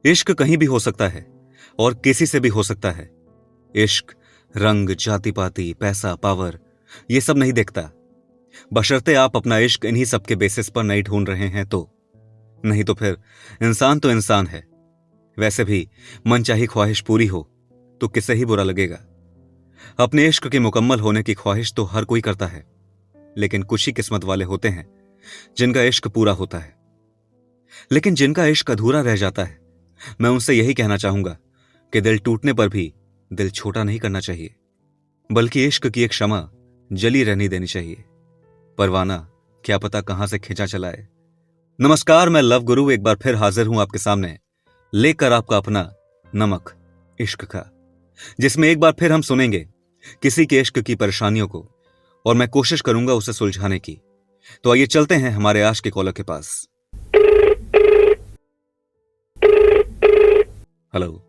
इश्क कहीं भी हो सकता है और किसी से भी हो सकता है। इश्क रंग, जाति पाति, पैसा, पावर ये सब नहीं देखता, बशर्ते आप अपना इश्क इन्हीं सब के बेसिस पर नहीं ढूंढ रहे हैं तो। नहीं तो फिर इंसान तो इंसान है। वैसे भी मनचाही ख्वाहिश पूरी हो तो किसे ही बुरा लगेगा। अपने इश्क के मुकम्मल होने की ख्वाहिश तो हर कोई करता है, लेकिन कुछ ही किस्मत वाले होते हैं जिनका इश्क पूरा होता है। लेकिन जिनका इश्क अधूरा रह जाता है, मैं उनसे यही कहना चाहूंगा कि दिल टूटने पर भी दिल छोटा नहीं करना चाहिए, बल्कि इश्क की एक शमा जली रहनी देनी चाहिए। परवाना क्या पता कहां से खिंचा चलाए। नमस्कार, मैं लव गुरु एक बार फिर हाजिर हूं आपके सामने, लेकर आपका अपना नमक इश्क का, जिसमें एक बार फिर हम सुनेंगे किसी के इश्क की परेशानियों को और मैं कोशिश करूंगा उसे सुलझाने की। तो आइए चलते हैं हमारे आज के कॉलर के पास। हेलो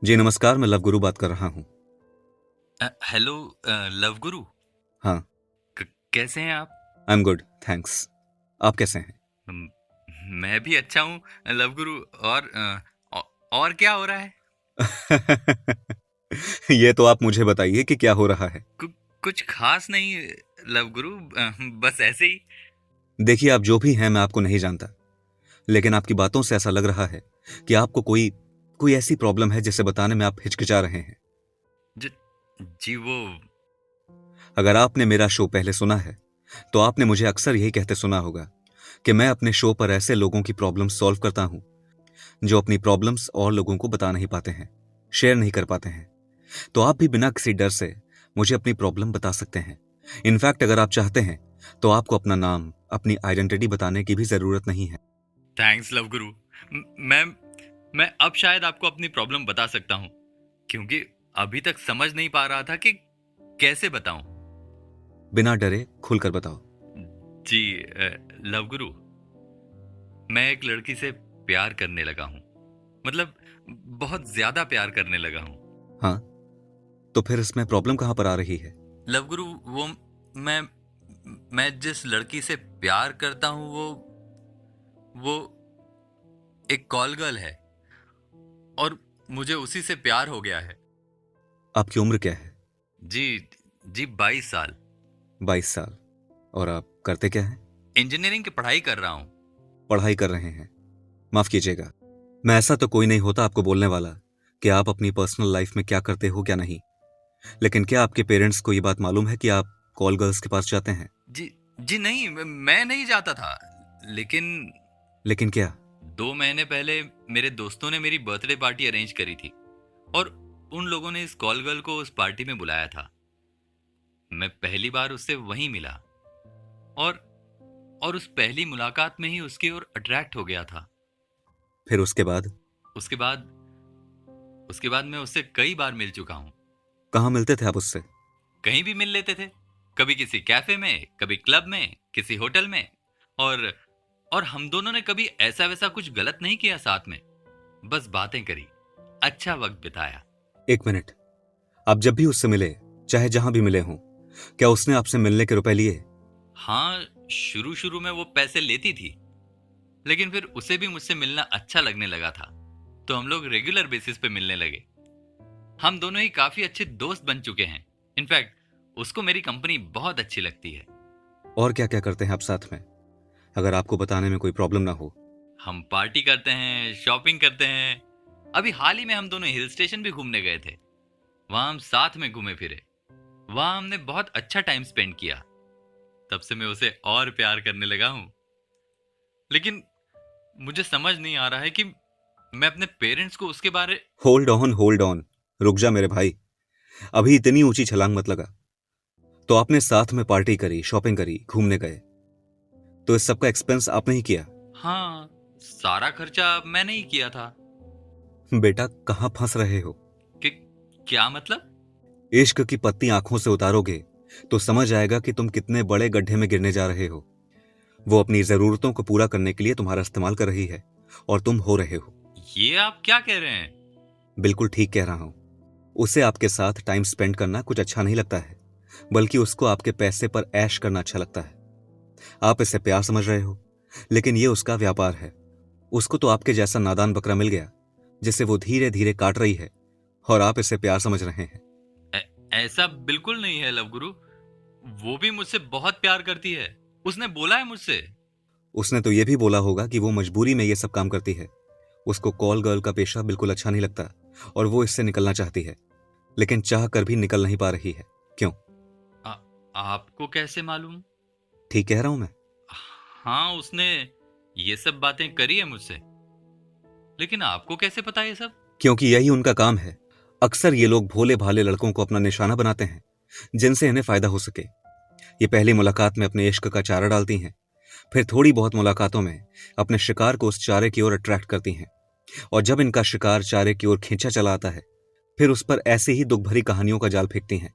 जी, नमस्कार, मैं लव गुरु बात कर रहा हूं। हेलो लव गुरु। हाँ, कैसे हैं आप? I am good, thanks. आप कैसे हैं? मैं भी अच्छा हूँ लव गुरु। और क्या हो रहा है? ये तो आप मुझे बताइए कि क्या हो रहा है। कुछ खास नहीं लव गुरु, बस ऐसे ही। देखिए, आप जो भी हैं मैं आपको नहीं जानता, लेकिन आपकी बातों से ऐसा लग रहा है कि आपको कोई कोई ऐसी प्रॉब्लम है जिसे बताने में आप हिचकिचा रहे हैं। जी वो अगर आपने मेरा शो पहले सुना है तो आपने मुझे अक्सर यही कहते सुना होगा कि मैं अपने शो पर ऐसे लोगों की प्रॉब्लम्स सॉल्व करता हूं जो अपनी प्रॉब्लम्स और लोगों को बता नहीं पाते हैं, शेयर नहीं कर पाते हैं। तो आप भी बिना किसी डर से मुझे अपनी प्रॉब्लम बता सकते हैं। इनफैक्ट अगर आप चाहते हैं तो आपको अपना नाम, अपनी आइडेंटिटी बताने की भी जरूरत नहीं है। थैंक्स लव गुरु। मैं अब शायद आपको अपनी प्रॉब्लम बता सकता हूँ, क्योंकि अभी तक समझ नहीं पा रहा था कि कैसे बताऊं। बिना डरे खुलकर बताओ। जी लव गुरु, मैं एक लड़की से प्यार करने लगा हूं। मतलब बहुत ज्यादा प्यार करने लगा हूं। हाँ, तो फिर इसमें प्रॉब्लम कहां पर आ रही है? लव गुरु, वो मैं मैं जिस लड़की से प्यार करता हूं वो एक कॉल गर्ल है और मुझे उसी से प्यार हो गया है। आपकी उम्र क्या है? जी जी 22 साल। 22 साल। और आप करते क्या हैं? इंजीनियरिंग की पढ़ाई कर रहा हूं। पढ़ाई कर रहे हैं। माफ कीजिएगा, मैं ऐसा तो कोई नहीं होता आपको बोलने वाला कि आप अपनी पर्सनल लाइफ में क्या करते हो क्या नहीं। लेकिन क्या आपके पेरेंट्स को ये बात मालूम है कि आप कॉल गर्ल्स के पास जाते हैं? जी जी नहीं, मैं नहीं जाता था। लेकिन क्या? 2 महीने पहले मेरे दोस्तों ने मेरी बर्थडे पार्टी अरेंज करी थी और उन लोगों ने इस कॉल गर्ल को उस पार्टी में बुलाया था। मैं पहली बार उससे वहीं मिला और उस पहली मुलाकात में ही उसकी ओर अट्रैक्ट हो गया था। फिर उसके बाद? उसके बाद उसके बाद मैं उससे कई बार मिल चुका हूं। कहाँ मिलते थे आप उससे? कहीं भी मिल लेते थे, कभी किसी कैफे में, कभी क्लब में, किसी होटल में। और हम दोनों ने कभी ऐसा वैसा कुछ गलत नहीं किया साथ में, बस बातें करी, अच्छा वक्त बिताया। एक मिनट, आप जब भी उससे मिले, चाहे जहां भी मिले हों, क्या उसने आपसे मिलने के रुपए लिए? हाँ, शुरू शुरू में वो पैसे लेती थी, लेकिन फिर उसे भी मुझसे मिलना अच्छा लगने लगा था, तो हम लोग रेगुलर बेसिस पे मिलने लगे। हम दोनों ही काफी अच्छे दोस्त बन चुके हैं। इनफैक्ट उसको मेरी कंपनी बहुत अच्छी लगती है। और क्या क्या करते हैं आप साथ में, अगर आपको बताने में कोई प्रॉब्लम ना हो? हम पार्टी करते हैं, शॉपिंग करते हैं। अभी हाल ही में हम दोनों हिल स्टेशन भी घूमने गए थे। वहां हम साथ में घूमे फिरे। वहां हमने बहुत अच्छा टाइम स्पेंड किया। तब से मैं उसे और प्यार करने लगा हूं। लेकिन मुझे समझ नहीं आ रहा है कि मैं अपने पेरेंट्स को उसके बारे। होल्ड ऑन, रुक जा मेरे भाई, अभी इतनी ऊंची छलांग मत लगा। तो आपने साथ में पार्टी करी, शॉपिंग करी, घूमने गए, तो इस सब का एक्सपेंस आपने ही किया? हाँ, सारा खर्चा मैंने ही किया था। बेटा, कहां फंस रहे हो? कि क्या मतलब? इश्क की पत्ती आंखों से उतारोगे तो समझ आएगा कि तुम कितने बड़े गड्ढे में गिरने जा रहे हो। वो अपनी जरूरतों को पूरा करने के लिए तुम्हारा इस्तेमाल कर रही है और तुम हो रहे हो। ये आप क्या कह रहे हैं? बिल्कुल ठीक कह रहा हूं। उसे आपके साथ टाइम स्पेंड करना कुछ अच्छा नहीं लगता है, बल्कि उसको आपके पैसे पर ऐश करना अच्छा लगता है। आप इसे प्यार समझ रहे हो, लेकिन ये उसका व्यापार है। उसको तो आपके जैसा नादान बकरा मिल गया जिसे वो धीरे धीरे काट रही है और आप इसे प्यार समझ रहे हैं। ऐसा बिल्कुल नहीं है लव गुरु। वो भी मुझसे बहुत प्यार करती है। उसने बोला है मुझसे। उसने तो ये भी बोला होगा कि वो मजबूरी में ये सब काम करती है। उसको कॉल गर्ल का पेशा बिल्कुल अच्छा नहीं लगता और वो इससे निकलना चाहती है, लेकिन चाह कर भी निकल नहीं पा रही है। क्यों? आ, आपको कैसे मालूम? ठीक कह रहा हूं मैं? हाँ, उसने ये सब बातें करी है मुझसे। लेकिन आपको कैसे पता ये सब? क्योंकि यही उनका काम है। अक्सर ये लोग भोले भाले लड़कों को अपना निशाना बनाते हैं जिनसे इन्हें फायदा हो सके। ये पहली मुलाकात में अपने इश्क का चारा डालती हैं, फिर थोड़ी बहुत मुलाकातों में अपने शिकार को उस चारे की ओर अट्रैक्ट करती हैं, और जब इनका शिकार चारे की ओर खींचा चला आता है फिर उस पर ऐसी ही दुख भरी कहानियों का जाल फेंकती हैं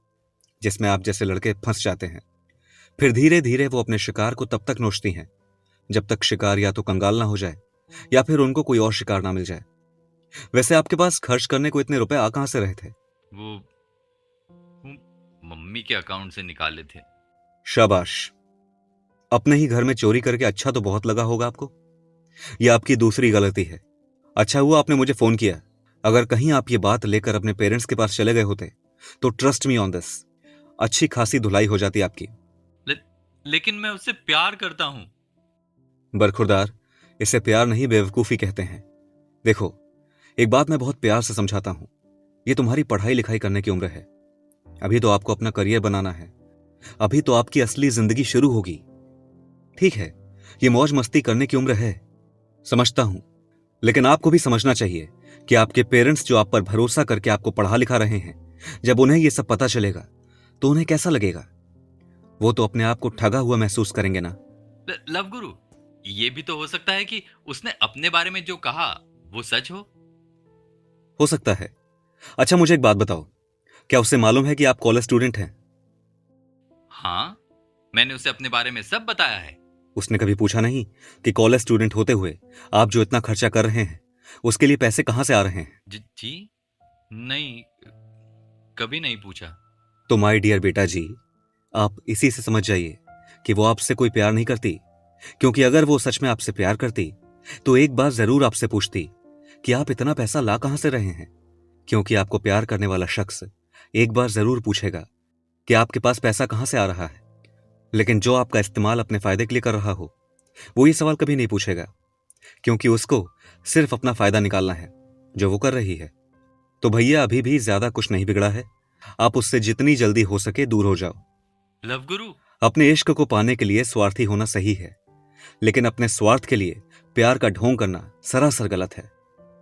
जिसमें आप जैसे लड़के फंस जाते हैं। फिर धीरे धीरे वो अपने शिकार को तब तक नोचती हैं जब तक शिकार या तो कंगाल ना हो जाए या फिर उनको कोई और शिकार ना मिल जाए। वैसे आपके पास खर्च करने को इतने रुपए आ कहां से रहे थे? वो मम्मी के अकाउंट से निकाले थे। शाबाश। अपने ही घर में चोरी करके अच्छा तो बहुत लगा होगा आपको। यह आपकी दूसरी गलती है। अच्छा हुआ आपने मुझे फोन किया। अगर कहीं आप ये बात लेकर अपने पेरेंट्स के पास चले गए होते तो ट्रस्ट मी ऑन दिस, अच्छी खासी धुलाई हो जाती आपकी। लेकिन मैं उससे प्यार करता हूं। बरखुरदार, इसे प्यार नहीं बेवकूफी कहते हैं। देखो, एक बात मैं बहुत प्यार से समझाता हूं। ये तुम्हारी पढ़ाई लिखाई करने की उम्र है। अभी तो आपको अपना करियर बनाना है। अभी तो आपकी असली जिंदगी शुरू होगी। ठीक है, ये मौज मस्ती करने की उम्र है, समझता हूं, लेकिन आपको भी समझना चाहिए कि आपके पेरेंट्स जो आप पर भरोसा करके आपको पढ़ा लिखा रहे हैं, जब उन्हें यह सब पता चलेगा तो उन्हें कैसा लगेगा? वो तो अपने आप को ठगा हुआ महसूस करेंगे ना। लव गुरु, ये भी तो हो सकता है कि उसने अपने बारे में जो कहा वो सच हो सकता है। अच्छा, मुझे एक बात बताओ, क्या उसे मालूम है कि आप कॉलेज स्टूडेंट हैं? हाँ, मैंने उसे अपने बारे में सब बताया है। उसने कभी पूछा नहीं कि कॉलेज स्टूडेंट होते हुए आप जो इतना खर्चा कर रहे हैं उसके लिए पैसे कहां से आ रहे हैं? जी नहीं, कभी नहीं पूछा। तो माय डियर बेटा जी, आप इसी से समझ जाइए कि वो आपसे कोई प्यार नहीं करती। क्योंकि अगर वो सच में आपसे प्यार करती तो एक बार जरूर आपसे पूछती कि आप इतना पैसा ला कहां से रहे हैं। क्योंकि आपको प्यार करने वाला शख्स एक बार जरूर पूछेगा कि आपके पास पैसा कहां से आ रहा है। लेकिन जो आपका इस्तेमाल अपने फायदे के लिए कर रहा हो वो ये सवाल कभी नहीं पूछेगा, क्योंकि उसको सिर्फ अपना फायदा निकालना है जो वो कर रही है। तो भैया, अभी भी ज्यादा कुछ नहीं बिगड़ा है। आप उससे जितनी जल्दी हो सके दूर हो जाओ। लव गुरु, अपने इश्क को पाने के लिए स्वार्थी होना सही है, लेकिन अपने स्वार्थ के लिए प्यार का ढोंग करना सरासर गलत है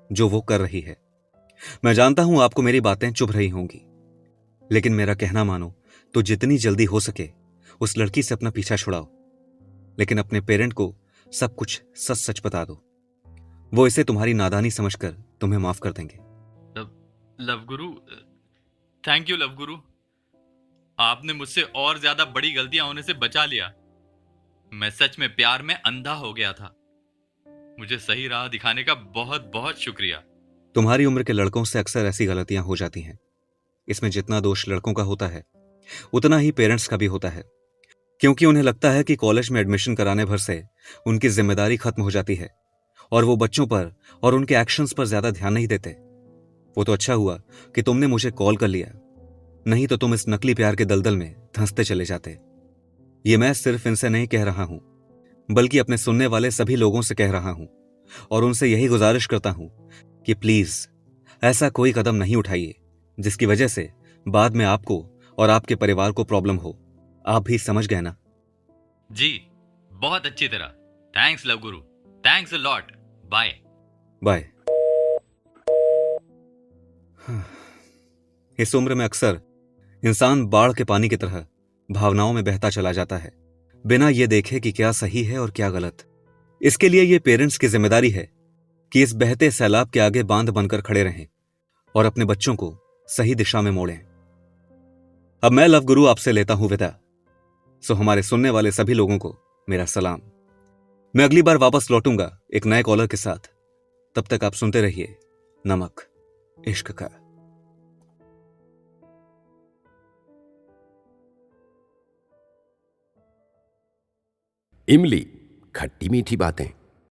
जो वो कर रही है। मैं जानता हूं आपको मेरी बातें चुभ रही होंगी, लेकिन मेरा कहना मानो तो जितनी जल्दी हो सके उस लड़की से अपना पीछा छुड़ाओ, लेकिन अपने पेरेंट को सब कुछ सच सच बता दो। वो इसे तुम्हारी नादानी समझकर तुम्हें माफ कर देंगे। Love Guru, thank you love गुरु। आपने मुझसे और ज्यादा बड़ी गलतियां होने से बचा लिया। मैं सच में प्यार में अंधा हो गया था। मुझे सही राह दिखाने का बहुत बहुत शुक्रिया। तुम्हारी उम्र के लड़कों से अक्सर ऐसी गलतियां हो जाती हैं। इसमें जितना दोष लड़कों का होता है उतना ही पेरेंट्स का भी होता है, क्योंकि उन्हें लगता है कि कॉलेज में एडमिशन कराने भर से उनकी जिम्मेदारी खत्म हो जाती है और वो बच्चों पर और उनके एक्शंस पर ज्यादा ध्यान नहीं देते। वो तो अच्छा हुआ कि तुमने मुझे कॉल कर लिया, नहीं तो तुम इस नकली प्यार के दलदल में धंसते चले जाते। ये मैं सिर्फ इनसे नहीं कह रहा हूं, बल्कि अपने सुनने वाले सभी लोगों से कह रहा हूं, और उनसे यही गुजारिश करता हूं कि प्लीज ऐसा कोई कदम नहीं उठाइए जिसकी वजह से बाद में आपको और आपके परिवार को प्रॉब्लम हो। आप भी समझ गए ना? जी, बहुत अच्छी तरह। Thanks love guru, thanks a lot. Bye bye. इस उम्र में अक्सर इंसान बाढ़ के पानी की तरह भावनाओं में बहता चला जाता है, बिना यह देखे कि क्या सही है और क्या गलत। इसके लिए यह पेरेंट्स की जिम्मेदारी है कि इस बहते सैलाब के आगे बांध बनकर खड़े रहें और अपने बच्चों को सही दिशा में मोड़ें। अब मैं लव गुरु आपसे लेता हूं विदा। सो हमारे सुनने वाले सभी लोगों को मेरा सलाम। मैं अगली बार वापस लौटूंगा एक नए कॉलर के साथ। तब तक आप सुनते रहिए नमक इश्क का। इमली, खट्टी मीठी बातें।